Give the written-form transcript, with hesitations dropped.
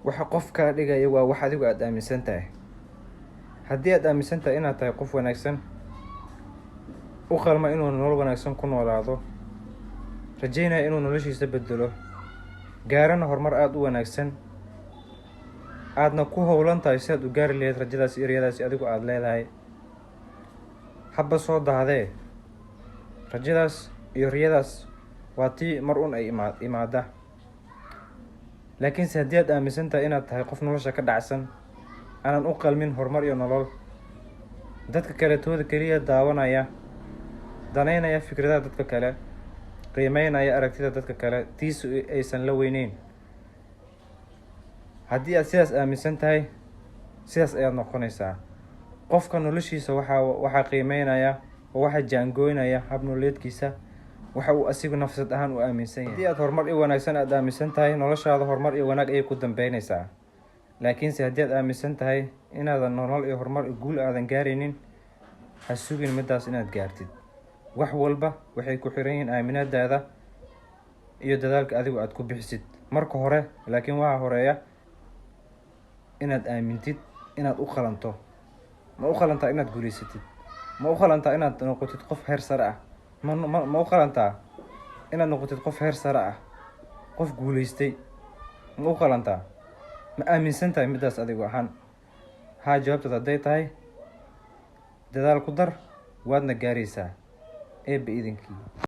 waxa qof ka dhigaya waa wax adigu aad aaminsan tahay. Haddii aad aaminsan tahay inaad tahay qof wanaagsan, u qalma inuu nolol wanaagsan ku noolaado, rajaynaya inuu noloshiisa bedelo, gaarana horumar aad u wanaagsan, aadna ku howlan tahay si aad u gaari lahayd rajadaas iyo riyadaas adigu aad leedahay, haba soo dahdee rajadaas iyo riyadaas waa tii mar un ay imaada. laakiinse haddii aad aaminsan tahay inaad tahay qof nolosha ka dhacsan, aanan u qalmin horumar iyo nolol, dadka kale tooda keliya daawanaya, danaynaya fikradaha dadka kale, qiimeynaya aragtida dadka kale, tiisu aysan la weyneyn. haddii aad sidaas aaminsan tahay, sidaas ayaad noqonaysaa. qofka noloshiisa waxaa qiimeynaya oo waxaa jaangooynaya hab nololeedkiisa, waxa uu asigu nafsad ahaan u aaminsan yahay. haddii aad horumar iyo wanaagsan aad aaminsan tahay, noloshaada horumar iyo wanaag ayay ku dambeynaysaa. laakiinse haddii aad aaminsan tahay inaadan nolol iyo horumar iyo guul aadan gaaraynin, ha sugin midaas inaad gaartid. wax walba waxay ku xiran yihiin aaminaadaada iyo dadaalka adigu aad ku bixisid marka hore. laakiin waxaa horeeya inaad aamintid inaad u qalanto. ma u qalantaa inaad guulaysatid? ma u qalantaa inaad noqotid qof heer sare ah? ma u qalantaa inaad noqotid qof heer sare ah, qof guulaystay? ma u qalantaa? ma aaminsan tahay midaas adigu ahaan? haa, jawaabtaad hadday tahay, dadaal ku dar, waadna gaaraysaa eebba idinkii.